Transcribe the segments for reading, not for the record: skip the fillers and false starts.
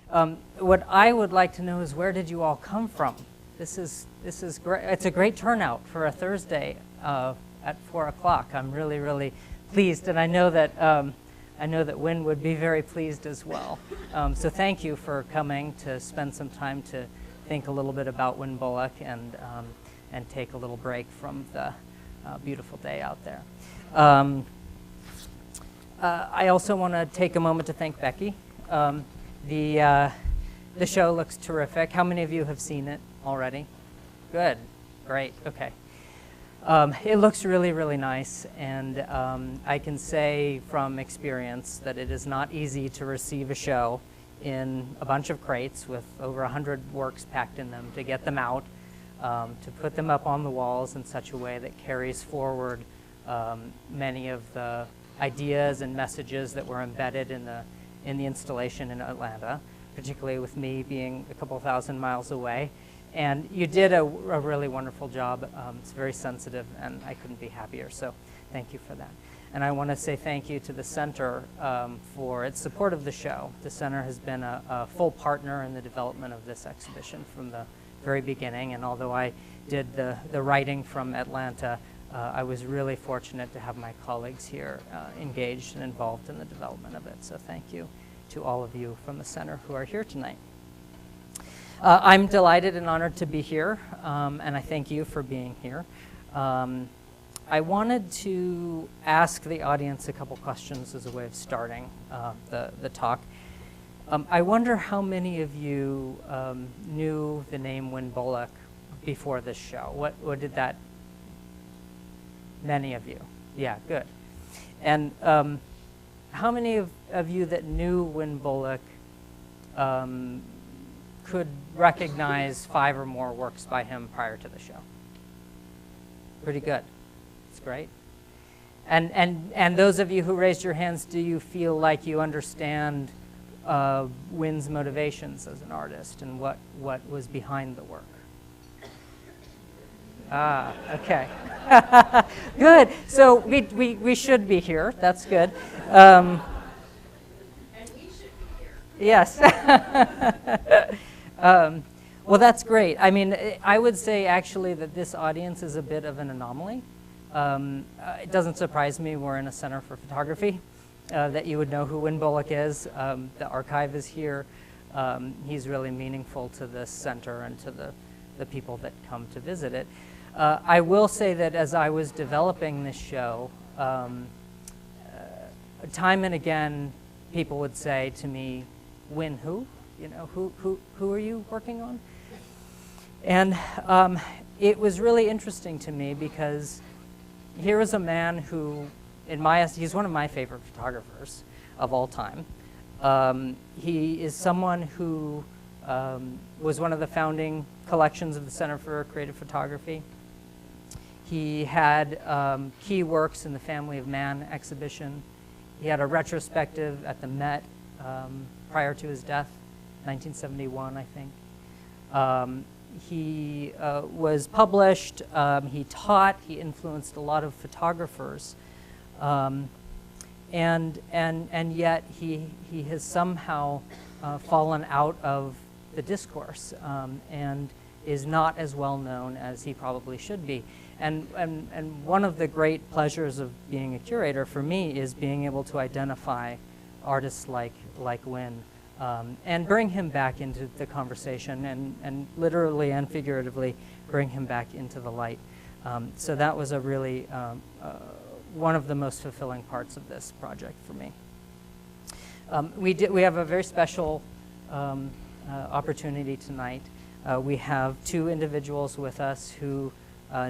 What I would like to know is, where did you all come from? This is great. It's a great turnout for a Thursday at 4 o'clock. I'm really, really pleased, and I know that Wynn would be very pleased as well. So thank you for coming to spend some time to think a little bit about Wynn Bullock and take a little break from the beautiful day out there. I also want to take a moment to thank Becky. The show looks terrific. How many of you have seen it already? Good, great, okay. It looks really, really nice, and I can say from experience that it is not easy to receive a show in a bunch of crates with over 100 works packed in them, to get them out, to put them up on the walls in such a way that carries forward many of the ideas and messages that were embedded in the installation in Atlanta, particularly with me being a couple thousand miles away. And you did a really wonderful job. It's very sensitive, and I couldn't be happier, so thank you for that. And I want to say thank you to the Center for its support of the show. The Center has been a full partner in the development of this exhibition from the very beginning, and although I did the writing from Atlanta, I was really fortunate to have my colleagues here engaged and involved in the development of it. So thank you to all of you from the Center who are here tonight. I'm delighted and honored to be here, and I thank you for being here. I wanted to ask the audience a couple questions as a way of starting the talk. I wonder how many of you knew the name Wynn Bullock before this show. What did that? Many of you. Yeah, good. And how many of you that knew Wynn Bullock could recognize 5 or more works by him prior to the show? Pretty good. That's great. And those of you who raised your hands, do you feel like you understand Wynn's motivations as an artist and what was behind the work? Ah, okay. Good. So we should be here. That's good. And we should be here. Yes. Well, that's great. I mean, I would say actually that this audience is a bit of an anomaly. It doesn't surprise me. We're in a center for photography, that you would know who Wynn Bullock is. The archive is here. He's really meaningful to this center and to the people that come to visit it. I will say that as I was developing this show, time and again, people would say to me, "Wynn who? You know, who are you working on?" And it was really interesting to me because here is a man who, he's one of my favorite photographers of all time. He is someone who was one of the founding collections of the Center for Creative Photography. He had key works in the Family of Man exhibition. He had a retrospective at the Met prior to his death, 1971, I think. He was published, he taught, he influenced a lot of photographers, and yet he has somehow fallen out of the discourse and is not as well known as he probably should be. And one of the great pleasures of being a curator for me is being able to identify artists like Wynn and bring him back into the conversation and literally and figuratively bring him back into the light. So that was a really one of the most fulfilling parts of this project for me. We have a very special opportunity tonight. We have 2 individuals with us who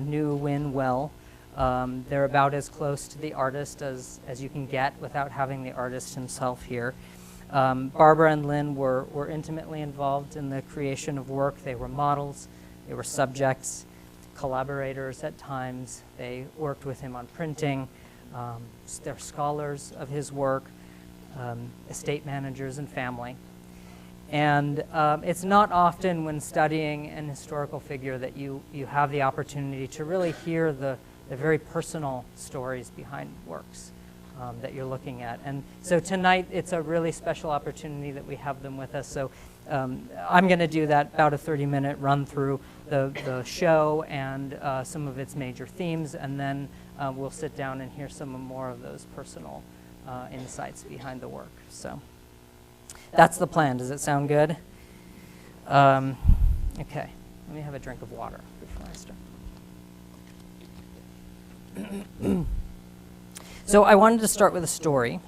knew Wynn well. They're about as close to the artist as you can get without having the artist himself here. Barbara and Lynne were intimately involved in the creation of work. They were models, they were subjects, collaborators at times. They worked with him on printing. They're scholars of his work, estate managers and family. And it's not often when studying an historical figure that you have the opportunity to really hear the very personal stories behind works. that you're looking at. And so tonight, it's a really special opportunity that we have them with us. So I'm going to do that about a 30-minute run through the show and some of its major themes, and then we'll sit down and hear some more of those personal insights behind the work. So that's the plan. Does it sound good? Okay, let me have a drink of water before I start. So I wanted to start with a story.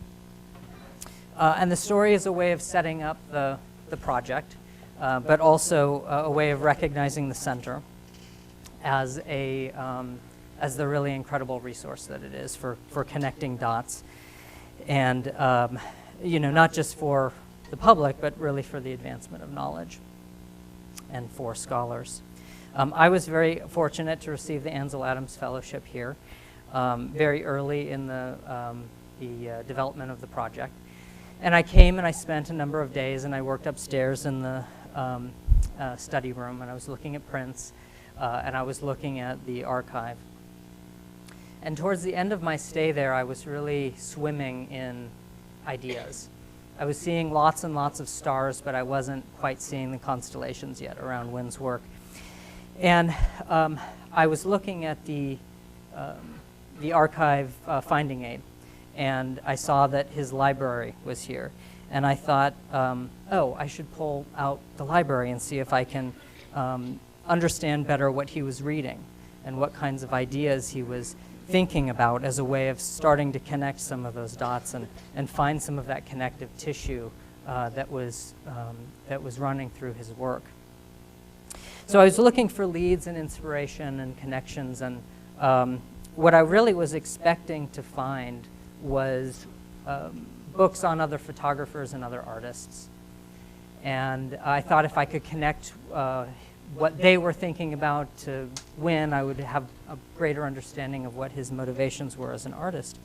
And the story is a way of setting up the project, but also a way of recognizing the center as the really incredible resource that it is for connecting dots. And not just for the public, but really for the advancement of knowledge and for scholars. I was very fortunate to receive the Ansel Adams Fellowship here very early in the development of the project. And I came and I spent a number of days, and I worked upstairs in the study room, and I was looking at prints, and I was looking at the archive. And towards the end of my stay there, I was really swimming in ideas. I was seeing lots and lots of stars, but I wasn't quite seeing the constellations yet around Wynn's work. And I was looking at the archive finding aid, and I saw that his library was here. And I thought, oh, I should pull out the library and see if I can understand better what he was reading and what kinds of ideas he was thinking about as a way of starting to connect some of those dots and find some of that connective tissue that was running through his work. So I was looking for leads and inspiration and connections, and what I really was expecting to find was books on other photographers and other artists. And I thought if I could connect what they were thinking about to Wynn, I would have a greater understanding of what his motivations were as an artist.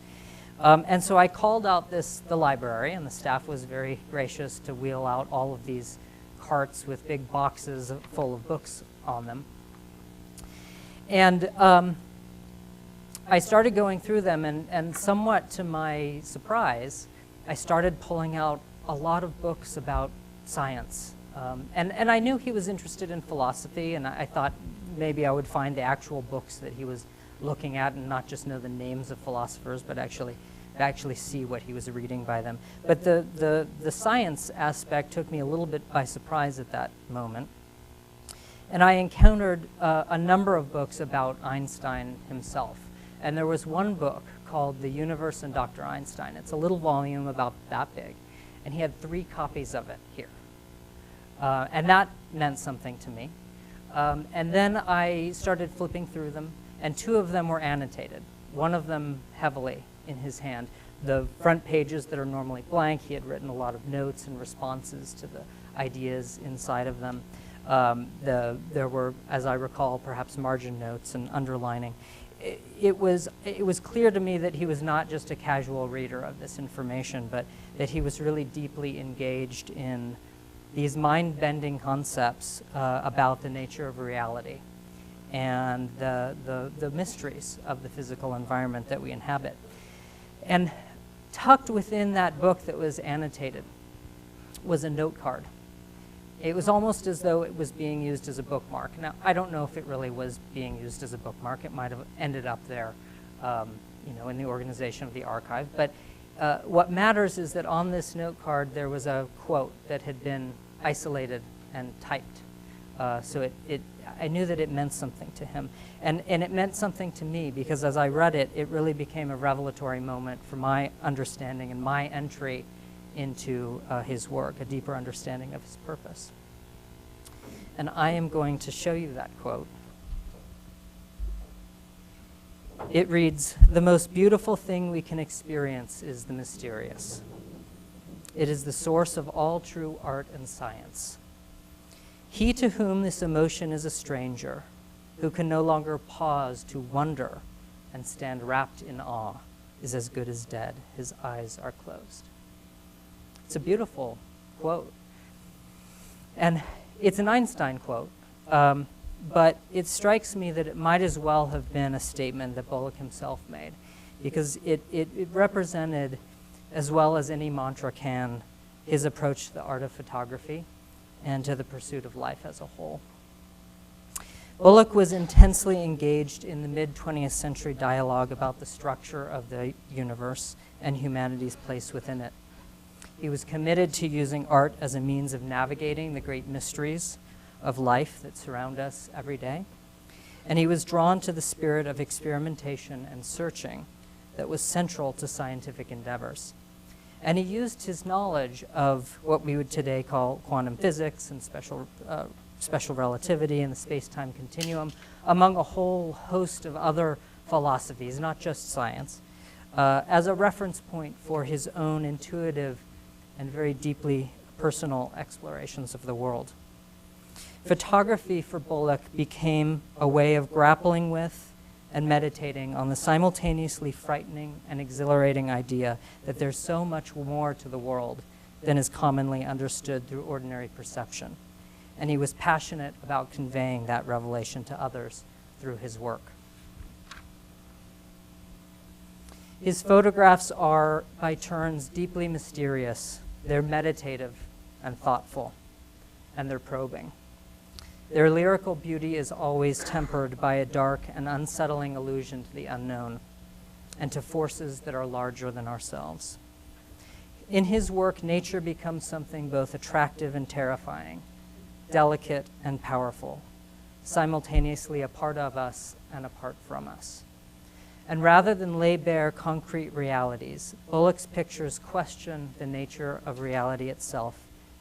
And so I called out the library, and the staff was very gracious to wheel out all of these carts with big boxes full of books on them. And I started going through them, and somewhat to my surprise, I started pulling out a lot of books about science. And I knew he was interested in philosophy, and I thought maybe I would find the actual books that he was looking at and not just know the names of philosophers, but actually see what he was reading by them. But the science aspect took me a little bit by surprise at that moment. And I encountered a number of books about Einstein himself. And there was one book called The Universe and Dr. Einstein. It's a little volume about that big. And he had 3 copies of it here. And that meant something to me. And then I started flipping through them, and 2 of them were annotated, one of them heavily in his hand. The front pages that are normally blank, he had written a lot of notes and responses to the ideas inside of them. There were, as I recall, perhaps margin notes and underlining. It was clear to me that he was not just a casual reader of this information, but that he was really deeply engaged in these mind-bending concepts about the nature of reality and the mysteries of the physical environment that we inhabit. And tucked within that book that was annotated was a note card. It was almost as though it was being used as a bookmark. Now, I don't know if it really was being used as a bookmark. It might have ended up there, in the organization of the archive. But what matters is that on this note card, there was a quote that had been isolated and typed. So I knew that it meant something to him. And it meant something to me because as I read it, it really became a revelatory moment for my understanding and my entry into his work, a deeper understanding of his purpose. And I am going to show you that quote. It reads, "The most beautiful thing we can experience is the mysterious. It is the source of all true art and science. He to whom this emotion is a stranger, who can no longer pause to wonder and stand wrapped in awe, is as good as dead. His eyes are closed." It's a beautiful quote. And it's an Einstein quote, but it strikes me that it might as well have been a statement that Bullock himself made. because it represented, as well as any mantra can, his approach to the art of photography and to the pursuit of life as a whole. Bullock was intensely engaged in the mid-20th century dialogue about the structure of the universe and humanity's place within it. He was committed to using art as a means of navigating the great mysteries of life that surround us every day. And he was drawn to the spirit of experimentation and searching that was central to scientific endeavors. And he used his knowledge of what we would today call quantum physics and special relativity and the space-time continuum, among a whole host of other philosophies, not just science, as a reference point for his own intuitive and very deeply personal explorations of the world. Photography for Bullock became a way of grappling with and meditating on the simultaneously frightening and exhilarating idea that there's so much more to the world than is commonly understood through ordinary perception. And he was passionate about conveying that revelation to others through his work. His photographs are, by turns, deeply mysterious. They're meditative and thoughtful, and they're probing. Their lyrical beauty is always tempered by a dark and unsettling allusion to the unknown and to forces that are larger than ourselves. In his work, nature becomes something both attractive and terrifying, delicate and powerful, simultaneously a part of us and apart from us. And rather than lay bare concrete realities, Bullock's pictures question the nature of reality itself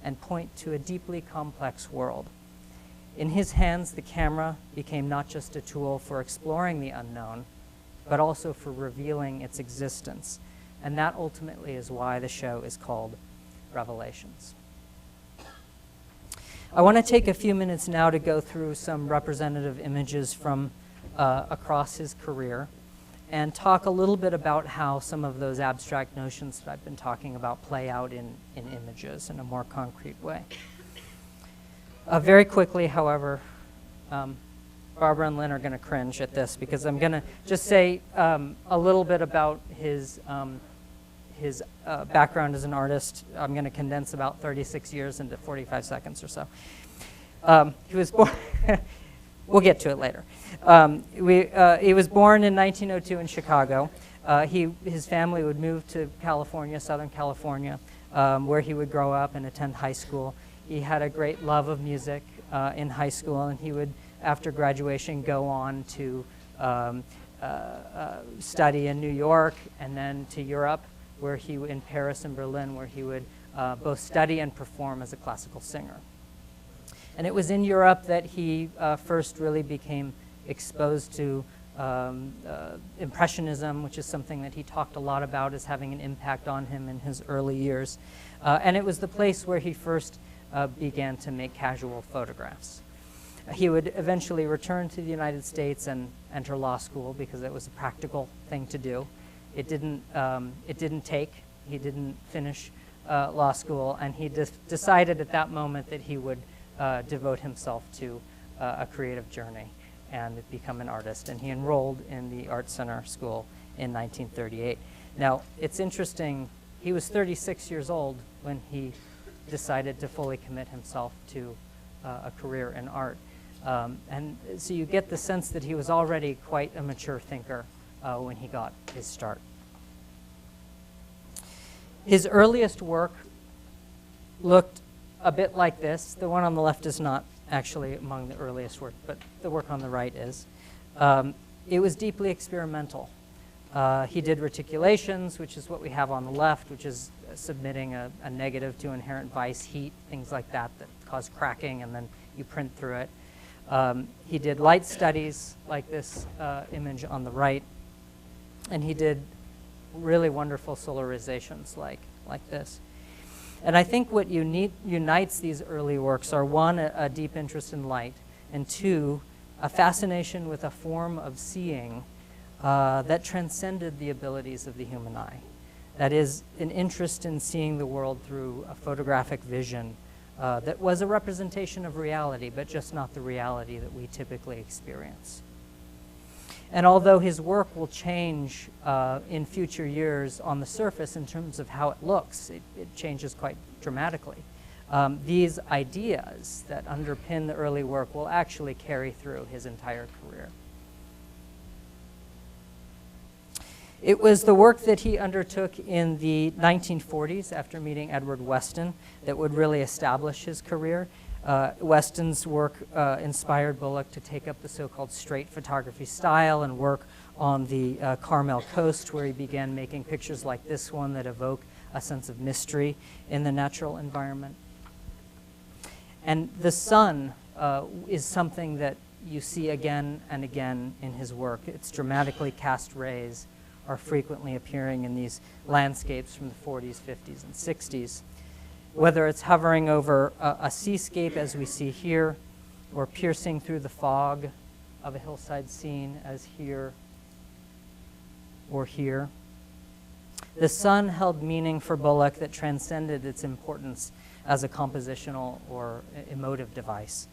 and point to a deeply complex world. In his hands, the camera became not just a tool for exploring the unknown, but also for revealing its existence. And that ultimately is why the show is called Revelations. I want to take a few minutes now to go through some representative images from across his career and talk a little bit about how some of those abstract notions that I've been talking about play out in images in a more concrete way. Very quickly, however, Barbara and Lynne are going to cringe at this because I'm going to just say a little bit about his background as an artist. I'm going to condense about 36 years into 45 seconds or so. He was born, we'll get to it later. He was born in 1902 in Chicago. His family would move to California, Southern California, where he would grow up and attend high school. He had a great love of music in high school, and he would, after graduation, go on to study in New York and then to Europe, where in Paris and Berlin, where he would both study and perform as a classical singer. And it was in Europe that he first really became exposed to Impressionism, which is something that he talked a lot about as having an impact on him in his early years. And it was the place where he first began to make casual photographs. He would eventually return to the United States and enter law school because it was a practical thing to do. It didn't take. He didn't finish law school, and he decided at that moment that he would devote himself to a creative journey and become an artist. And he enrolled in the Art Center School in 1938. Now, it's interesting, he was 36 years old when he decided to fully commit himself to a career in art. And so you get the sense that he was already quite a mature thinker when he got his start. His earliest work looked a bit like this. The one on the left is not actually among the earliest work, but the work on the right is. It was deeply experimental. He did reticulations, which is what we have on the left, which is submitting a negative to inherent vice, heat, things like that cause cracking, and then you print through it. He did light studies, like this image on the right, and he did really wonderful solarizations like this. And I think what unites these early works are, one, a deep interest in light, and two, a fascination with a form of seeing that transcended the abilities of the human eye. That is, an interest in seeing the world through a photographic vision that was a representation of reality, but just not the reality that we typically experience. And although his work will change in future years on the surface in terms of how it looks, it changes quite dramatically. These ideas that underpin the early work will actually carry through his entire career. It was the work that he undertook in the 1940s after meeting Edward Weston that would really establish his career. Weston's work inspired Bullock to take up the so-called straight photography style and work on the Carmel coast, where he began making pictures like this one that evoke a sense of mystery in the natural environment. And the sun is something that you see again and again in his work. Its dramatically cast rays are frequently appearing in these landscapes from the 40s, 50s, and 60s. Whether it's hovering over a seascape, as we see here, or piercing through the fog of a hillside scene, as here or here. The sun held meaning for Bullock that transcended its importance as a compositional or emotive device.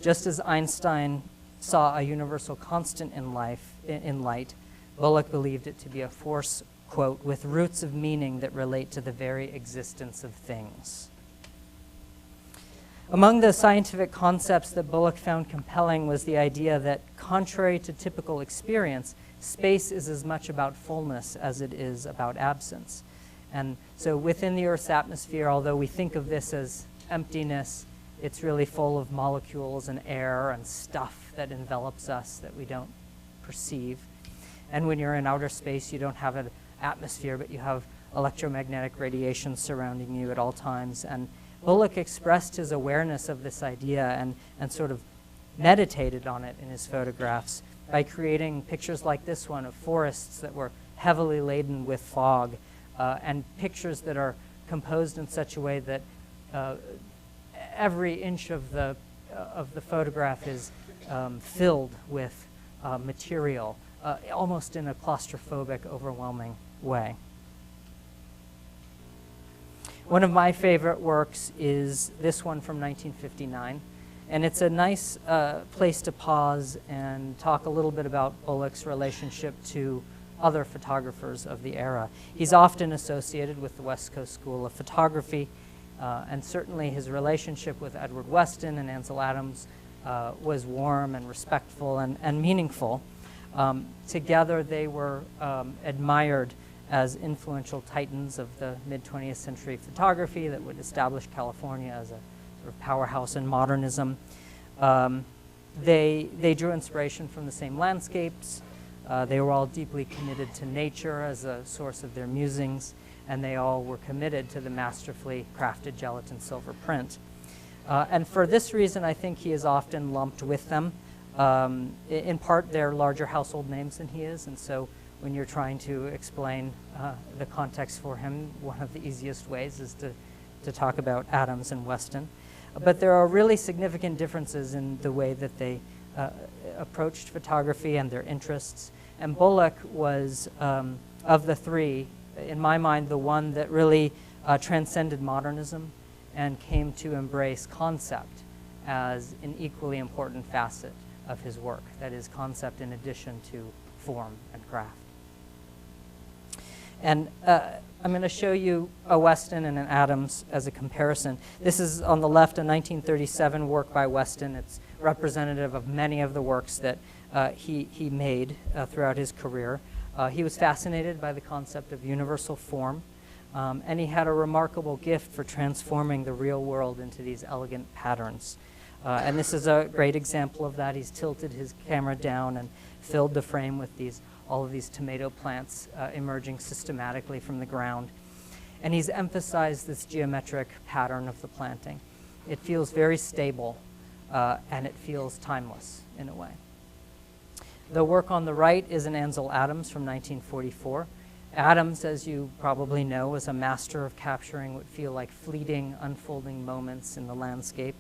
Just as Einstein saw a universal constant in light, Bullock believed it to be a force, quote, with roots of meaning that relate to the very existence of things. Among the scientific concepts that Bullock found compelling was the idea that, contrary to typical experience, space is as much about fullness as it is about absence. And so within the Earth's atmosphere, although we think of this as emptiness, it's really full of molecules and air and stuff that envelops us that we don't perceive. And when you're in outer space, you don't have an atmosphere, but you have electromagnetic radiation surrounding you at all times. And Bullock expressed his awareness of this idea and sort of meditated on it in his photographs by creating pictures like this one of forests that were heavily laden with fog, and pictures that are composed in such a way that every inch of the photograph is filled with material, almost in a claustrophobic, overwhelming way. One of my favorite works is this one from 1959, and it's a nice place to pause and talk a little bit about Bullock's relationship to other photographers of the era. He's often associated with the West Coast School of Photography, and certainly his relationship with Edward Weston and Ansel Adams was warm and respectful and meaningful. Together they were admired as influential titans of the mid-20th century photography that would establish California as a sort of powerhouse in modernism. They drew inspiration from the same landscapes. They were all deeply committed to nature as a source of their musings, and they all were committed to the masterfully crafted gelatin silver print. And for this reason, I think he is often lumped with them. In part, they're larger household names than he is, and so when you're trying to explain the context for him, one of the easiest ways is to talk about Adams and Weston. But there are really significant differences in the way that they approached photography and their interests. And Bullock was, of the three, in my mind, the one that really transcended modernism and came to embrace concept as an equally important facet of his work. That is, concept in addition to form and craft. And I'm going to show you a Weston and an Adams as a comparison. This is on the left, a 1937 work by Weston. It's representative of many of the works that he made throughout his career. He was fascinated by the concept of universal form, and he had a remarkable gift for transforming the real world into these elegant patterns. And this is a great example of that. He's tilted his camera down and filled the frame with all of these tomato plants emerging systematically from the ground. And he's emphasized this geometric pattern of the planting. It feels very stable, and it feels timeless in a way. The work on the right is an Ansel Adams from 1944. Adams, as you probably know, was a master of capturing what feel like fleeting, unfolding moments in the landscape.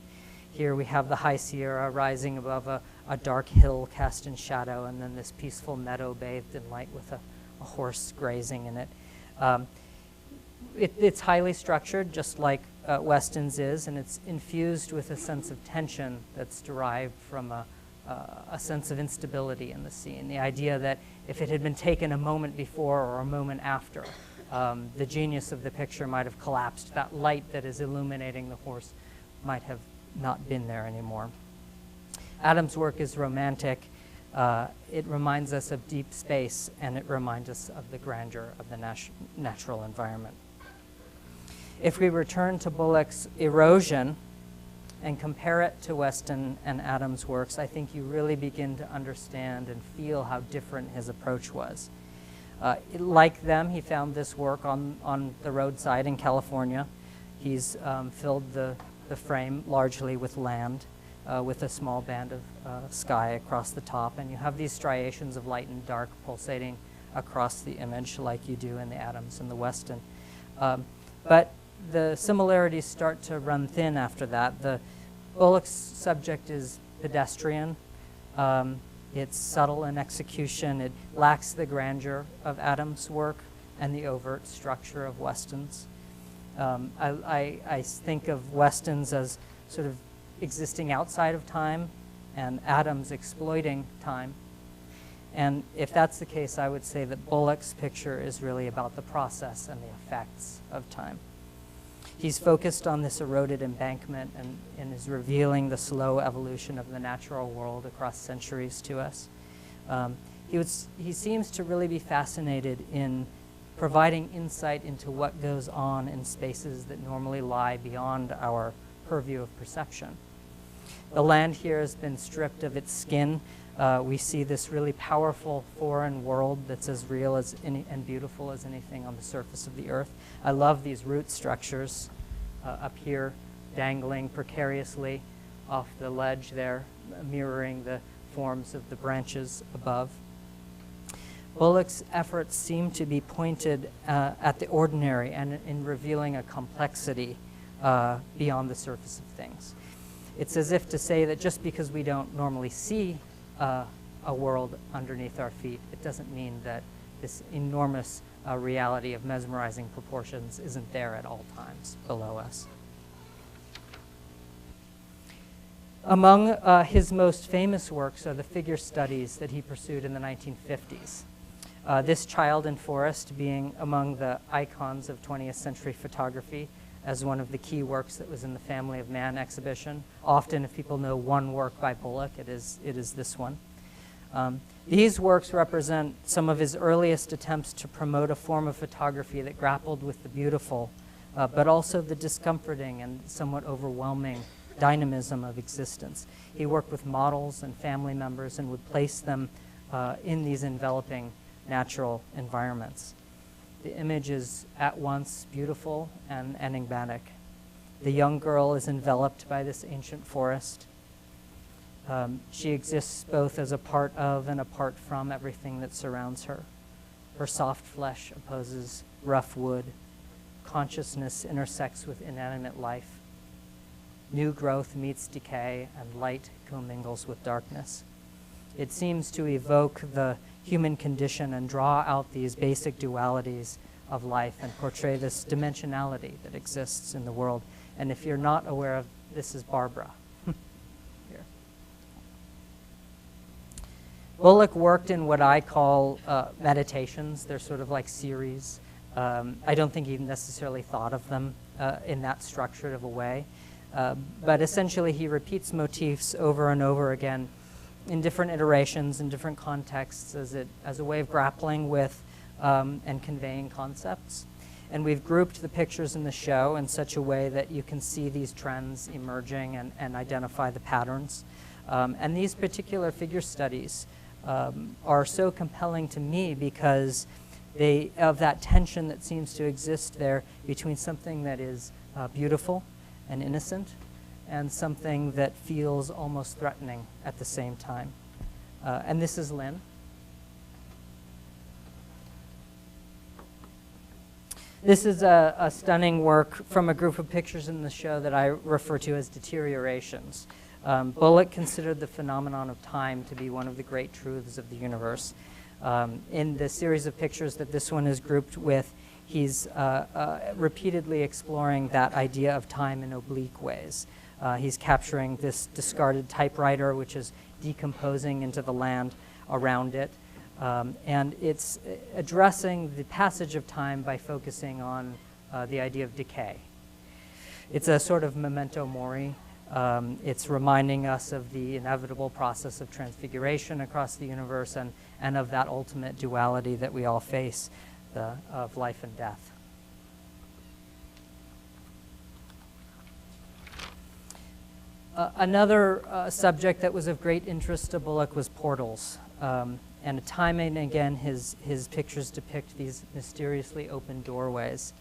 Here we have the High Sierra rising above a dark hill cast in shadow, and then this peaceful meadow bathed in light with a horse grazing in it. It's highly structured, just like Weston's is, and it's infused with a sense of tension that's derived from a a sense of instability in the scene. The idea that if it had been taken a moment before or a moment after, the genius of the picture might have collapsed. That light that is illuminating the horse might have not been there anymore. Adam's work is romantic. It reminds us of deep space, and it reminds us of the grandeur of the natural environment. If we return to Bullock's Erosion and compare it to Weston and Adam's works, I think you really begin to understand and feel how different his approach was. Like them, he found this work on the roadside in California. He's filled the frame largely with land, with a small band of sky across the top, and you have these striations of light and dark pulsating across the image like you do in the Adams and the Weston. But the similarities start to run thin after that. The Bullock's subject is pedestrian. It's subtle in execution. It lacks the grandeur of Adams' work and the overt structure of Weston's. I think of Weston's as sort of existing outside of time and Adams exploiting time. And if that's the case, I would say that Bullock's picture is really about the process and the effects of time. He's focused on this eroded embankment and is revealing the slow evolution of the natural world across centuries to us. He seems to really be fascinated in providing insight into what goes on in spaces that normally lie beyond our purview of perception. The land here has been stripped of its skin. We see this really powerful foreign world that's as real as and beautiful as anything on the surface of the earth. I love these root structures up here, dangling precariously off the ledge there, mirroring the forms of the branches above. Bullock's efforts seem to be pointed at the ordinary and in revealing a complexity beyond the surface of things. It's as if to say that just because we don't normally see a world underneath our feet, it doesn't mean that this enormous reality of mesmerizing proportions isn't there at all times below us. Among his most famous works are the figure studies that he pursued in the 1950s. This Child in Forest being among the icons of 20th century photography as one of the key works that was in the Family of Man exhibition. Often, if people know one work by Bullock, it is this one. These works represent some of his earliest attempts to promote a form of photography that grappled with the beautiful, but also the discomforting and somewhat overwhelming dynamism of existence. He worked with models and family members and would place them in these enveloping natural environments. The image is at once beautiful and enigmatic. The young girl is enveloped by this ancient forest. She exists both as a part of and apart from everything that surrounds her. Her soft flesh opposes rough wood. Consciousness intersects with inanimate life. New growth meets decay, and light commingles with darkness. It seems to evoke the human condition and draw out these basic dualities of life and portray this dimensionality that exists in the world. And if you're not aware of this, is Barbara. Here. Bullock worked in what I call meditations. They're sort of like series. I don't think he necessarily thought of them in that structured of a way. But essentially, he repeats motifs over and over again in different iterations, in different contexts, as a way of grappling with and conveying concepts. And we've grouped the pictures in the show in such a way that you can see these trends emerging and identify the patterns. And these particular figure studies are so compelling to me because of that tension that seems to exist there between something that is beautiful and innocent and something that feels almost threatening at the same time. And this is Lynne. This is a stunning work from a group of pictures in the show that I refer to as deteriorations. Bullock considered the phenomenon of time to be one of the great truths of the universe. In the series of pictures that this one is grouped with, he's repeatedly exploring that idea of time in oblique ways. He's capturing this discarded typewriter, which is decomposing into the land around it. And it's addressing the passage of time by focusing on the idea of decay. It's a sort of memento mori. It's reminding us of the inevitable process of transfiguration across the universe and of that ultimate duality that we all face, of life and death. Another subject that was of great interest to Bullock was portals. And time and again, his pictures depict these mysteriously open doorways.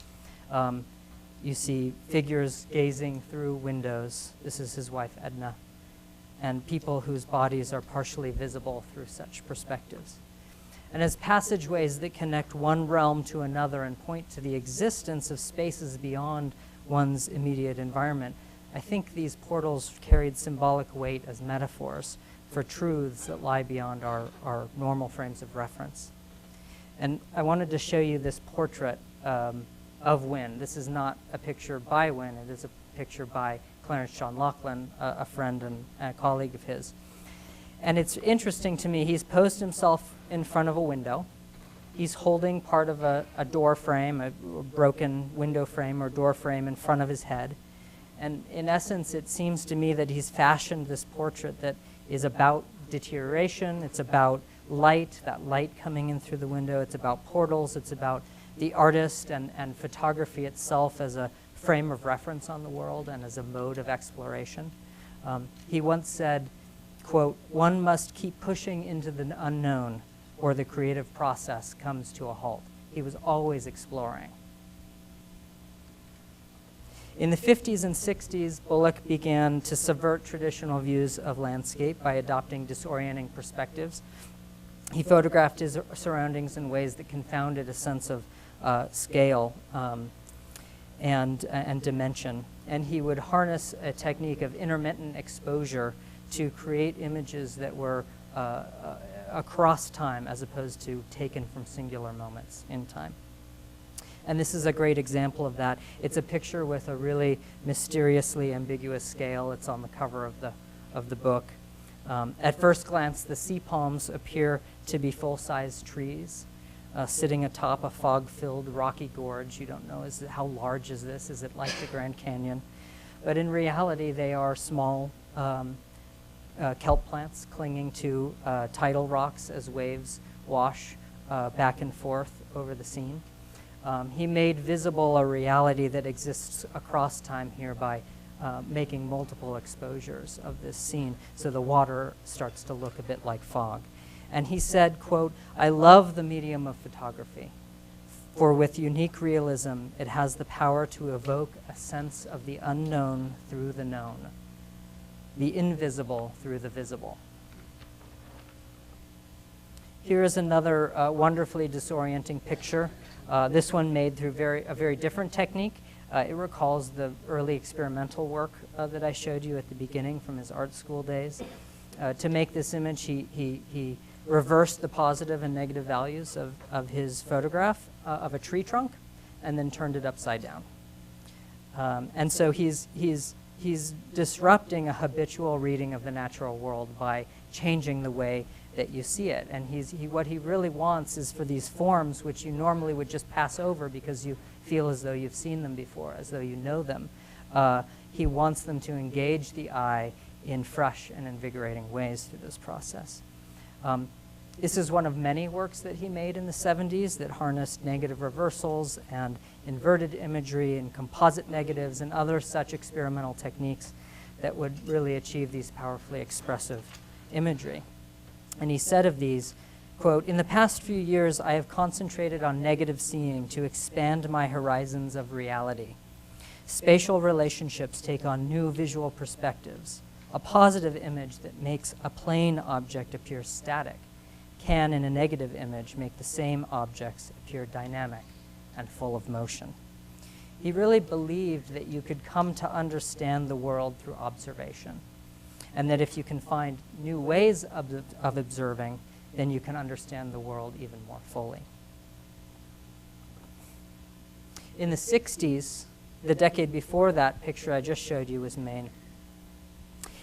You see figures gazing through windows. This is his wife, Edna. And people whose bodies are partially visible through such perspectives. And as passageways that connect one realm to another and point to the existence of spaces beyond one's immediate environment, I think these portals carried symbolic weight as metaphors for truths that lie beyond our normal frames of reference. And I wanted to show you this portrait of Wynn. This is not a picture by Wynn, it is a picture by Clarence John Laughlin, a friend and a colleague of his. And it's interesting to me, he's posed himself in front of a window. He's holding part of a door frame, a broken window frame or door frame in front of his head. And in essence, it seems to me that he's fashioned this portrait that is about deterioration, it's about light, that light coming in through the window, it's about portals, it's about the artist and photography itself as a frame of reference on the world and as a mode of exploration. He once said, quote, "One must keep pushing into the unknown or the creative process comes to a halt." He was always exploring. In the 50s and 60s, Bullock began to subvert traditional views of landscape by adopting disorienting perspectives. He photographed his surroundings in ways that confounded a sense of scale and dimension. And he would harness a technique of intermittent exposure to create images that were across time as opposed to taken from singular moments in time. And this is a great example of that. It's a picture with a really mysteriously ambiguous scale. It's on the cover of the book. At first glance, the sea palms appear to be full-size trees sitting atop a fog-filled rocky gorge. You don't know, how large is this? Is it like the Grand Canyon? But in reality, they are small kelp plants clinging to tidal rocks as waves wash back and forth over the scene. He made visible a reality that exists across time here by making multiple exposures of this scene, so the water starts to look a bit like fog. And he said, quote, "I love the medium of photography, for with unique realism, it has the power to evoke a sense of the unknown through the known, the invisible through the visible." Here is another wonderfully disorienting picture. This one made through a very different technique. It recalls the early experimental work that I showed you at the beginning from his art school days. To make this image, he reversed the positive and negative values of his photograph of a tree trunk and then turned it upside down. And so he's disrupting a habitual reading of the natural world by changing the way that you see it. And what he really wants is for these forms, which you normally would just pass over because you feel as though you've seen them before, as though you know them, he wants them to engage the eye in fresh and invigorating ways through this process. This is one of many works that he made in the 70s that harnessed negative reversals and inverted imagery and composite negatives and other such experimental techniques that would really achieve these powerfully expressive imagery. And he said of these, quote, "In the past few years, I have concentrated on negative seeing to expand my horizons of reality. Spatial relationships take on new visual perspectives. A positive image that makes a plain object appear static can, in a negative image, make the same objects appear dynamic and full of motion." He really believed that you could come to understand the world through observation, and that if you can find new ways of observing, then you can understand the world even more fully. In the 60s, the decade before that picture I just showed you was made,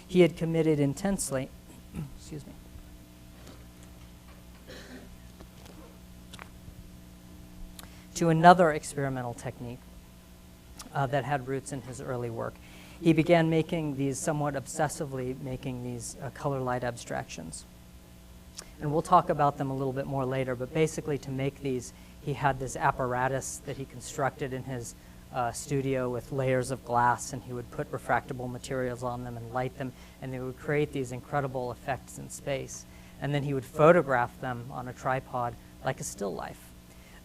he had committed intensely, excuse me, to another experimental technique that had roots in his early work. He began making these, somewhat obsessively making these color light abstractions. And we'll talk about them a little bit more later, but basically to make these, he had this apparatus that he constructed in his studio with layers of glass, and he would put refractable materials on them and light them, and they would create these incredible effects in space. And then he would photograph them on a tripod like a still life.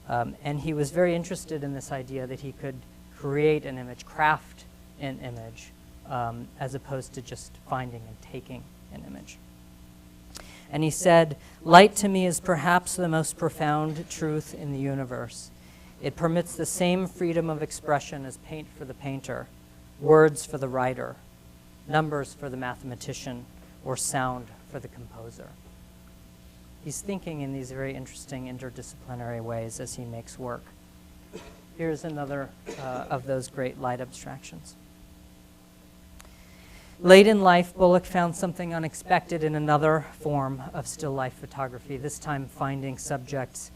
And he was very interested in this idea that he could create an image, craft an image, as opposed to just finding and taking an image. And he said, "Light to me is perhaps the most profound truth in the universe. It permits the same freedom of expression as paint for the painter, words for the writer, numbers for the mathematician, or sound for the composer." He's thinking in these very interesting interdisciplinary ways as he makes work. Here's another of those great light abstractions. Late in life, Bullock found something unexpected in another form of still life photography, this time finding subjects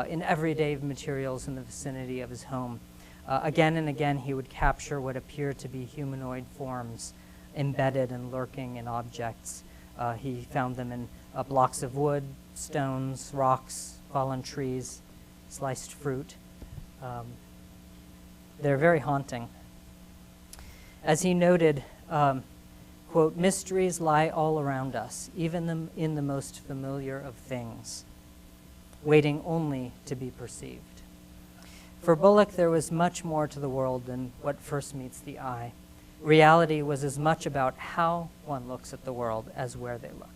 in everyday materials in the vicinity of his home. Again and again, he would capture what appeared to be humanoid forms embedded and lurking in objects. He found them in blocks of wood, stones, rocks, fallen trees, sliced fruit. They're very haunting. As he noted, quote, "Mysteries lie all around us, even in the most familiar of things, waiting only to be perceived." For Bullock, there was much more to the world than what first meets the eye. Reality was as much about how one looks at the world as where they look.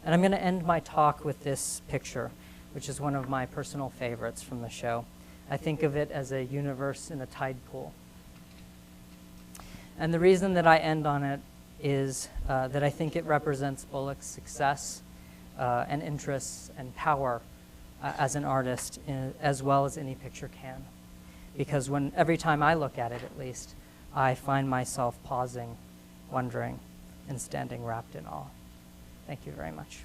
And I'm going to end my talk with this picture, which is one of my personal favorites from the show. I think of it as a universe in a tide pool. And the reason that I end on it is that I think it represents Bullock's success and interests and power as an artist, as well as any picture can. Because every time I look at it, at least, I find myself pausing, wondering, and standing wrapped in awe. Thank you very much.